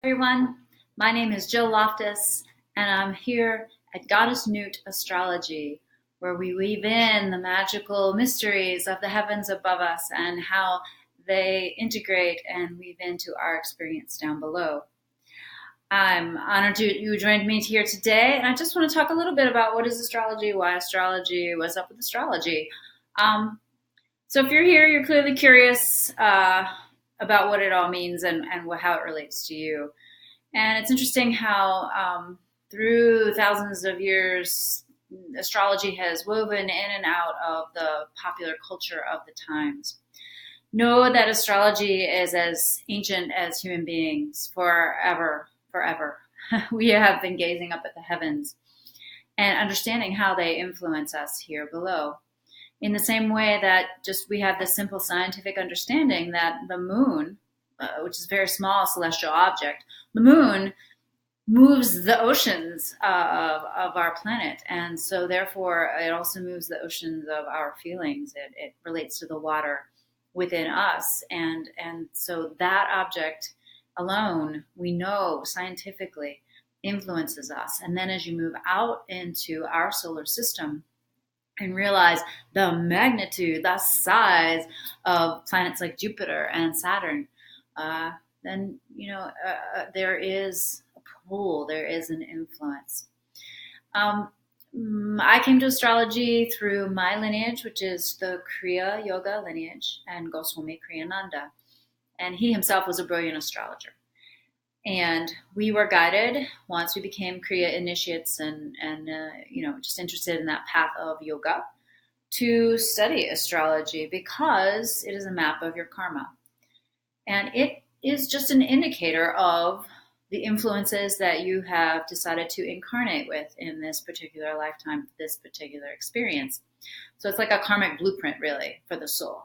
Everyone, my name is Jill Loftis, and I'm here at Goddess Nuit Astrology, where we weave in the magical mysteries of the heavens above us and how they integrate and weave into our experience down below. I'm honored you joined me here today, and I just want to talk a little bit about what is astrology, why astrology, what's up with astrology. Um, so if you're here, you're clearly curious about what it all means and how it relates to you. And it's interesting how through thousands of years, astrology has woven in and out of the popular culture of the times. Know that astrology is as ancient as human beings forever, forever. We have been gazing up at the heavens and understanding how they influence us here below. In the same way that just we have this simple scientific understanding that the moon, which is a very small celestial object, the moon moves the oceans of our planet. And so therefore it also moves the oceans of our feelings. It relates to the water within us. And so that object alone, we know scientifically, influences us. And then as you move out into our solar system, and realize the magnitude, the size of planets like Jupiter and Saturn, then there is a pull, there is an influence. I came to astrology through my lineage, which is the Kriya Yoga lineage, and Goswami Kriyananda, and he himself was a brilliant astrologer. And we were guided once we became Kriya initiates and just interested in that path of yoga to study astrology because it is a map of your karma. And it is just an indicator of the influences that you have decided to incarnate with in this particular lifetime, this particular experience. So it's like a karmic blueprint, really, for the soul.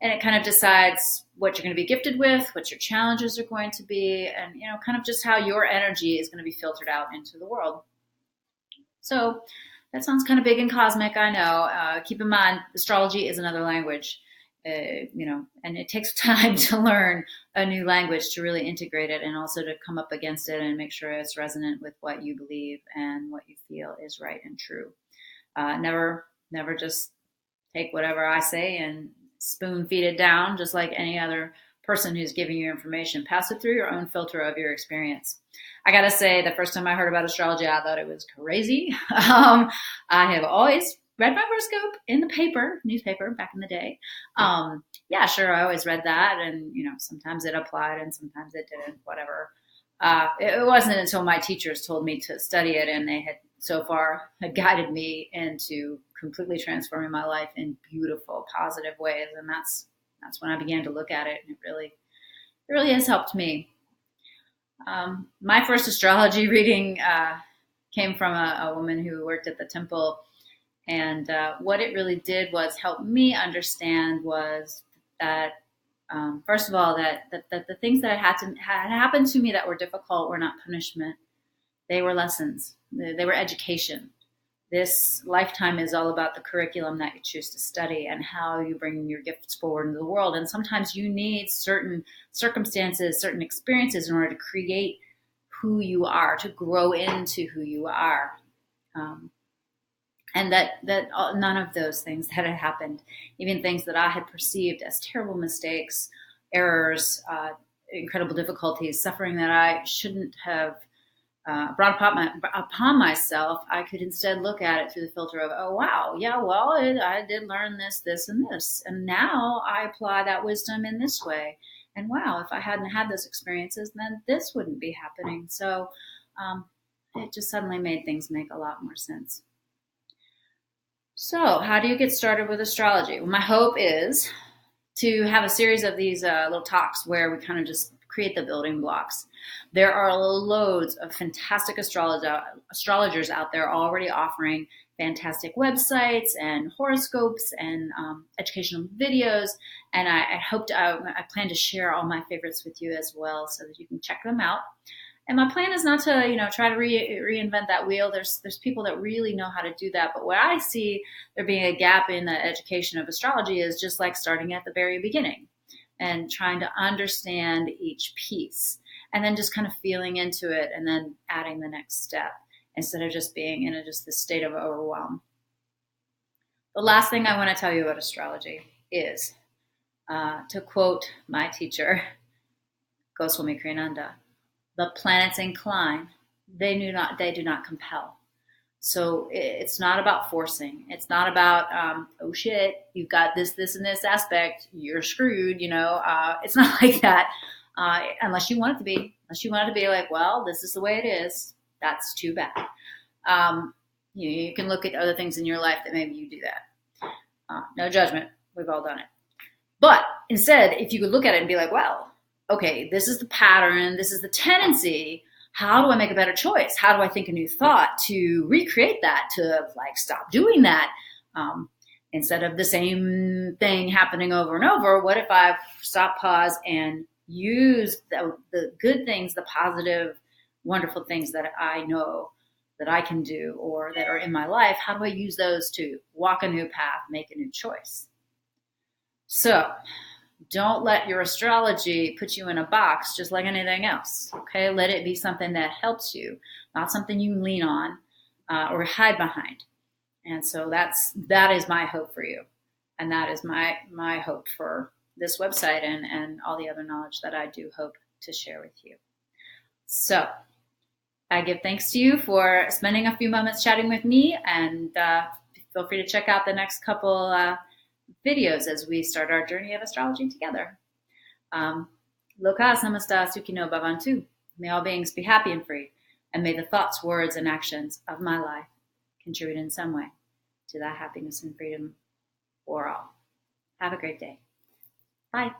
And it kind of decides what you're going to be gifted with, what your challenges are going to be, and kind of just how your energy is going to be filtered out into the world. So that sounds kind of big and cosmic, I know. Keep in mind, astrology is another language, and it takes time to learn a new language to really integrate it and also to come up against it and make sure it's resonant with what you believe and what you feel is right and true. Never just take whatever I say and spoon feed it down, just like any other person who's giving you information. Pass it through your own filter of your experience. I gotta say, the first time I heard about astrology, I thought it was crazy. I have always read my horoscope in the newspaper back in the day. Yeah, sure, I always read that, and sometimes it applied and sometimes it didn't, whatever. It wasn't until my teachers told me to study it, and they had so far had guided me into completely transforming my life in beautiful, positive ways. And that's when I began to look at it, and it really has helped me. My first astrology reading came from a woman who worked at the temple, and what it really did was help me understand was that first of all, that the things that had happened to me that were difficult were not punishment; they were lessons. They were education. This lifetime is all about the curriculum that you choose to study and how you bring your gifts forward into the world. And sometimes you need certain circumstances, certain experiences in order to create who you are, to grow into who you are. And that none of those things that had happened, even things that I had perceived as terrible mistakes, errors, incredible difficulties, suffering that I shouldn't have brought upon myself, I could instead look at it through the filter of, oh, wow, yeah, well, I did learn this, and this. And now I apply that wisdom in this way. And wow, if I hadn't had those experiences, then this wouldn't be happening. So it just suddenly made things make a lot more sense. So how do you get started with astrology? Well, my hope is to have a series of these little talks where we kind of just create the building blocks. There are loads of fantastic astrologers out there already offering fantastic websites and horoscopes and educational videos. And I plan to share all my favorites with you as well so that you can check them out. And my plan is not to, try to reinvent that wheel. There's people that really know how to do that. But what I see there being a gap in the education of astrology is just like starting at the very beginning and trying to understand each piece. and then just kind of feeling into it and then adding the next step instead of just being in just this state of overwhelm. The last thing I want to tell you about astrology is, to quote my teacher, Goswami Kriyananda, the planets incline, they do not compel. So it's not about forcing. It's not about, oh shit, you've got this, and this aspect, you're screwed, it's not like that. Unless you want it to be. Unless you want it to be like, well, this is the way it is. That's too bad. You can look at other things in your life that maybe you do that. No judgment. We've all done it. But instead, if you could look at it and be like, well, okay, this is the pattern. This is the tendency. How do I make a better choice? How do I think a new thought to recreate that, to like stop doing that? Instead of the same thing happening over and over, what if I stop, pause, and use the good things, the positive, wonderful things that I know that I can do or that are in my life? How do I use those to walk a new path, make a new choice? So don't let your astrology put you in a box just like anything else, okay? Let it be something that helps you, not something you lean on or hide behind. And so that is my hope for you. And that is my hope for this website and all the other knowledge that I do hope to share with you. So I give thanks to you for spending a few moments chatting with me, and feel free to check out the next couple videos as we start our journey of astrology together. Loka samasta sukhino bhavantu. May all beings be happy and free, and may the thoughts, words, and actions of my life contribute in some way to that happiness and freedom for all. Have a great day. Bye.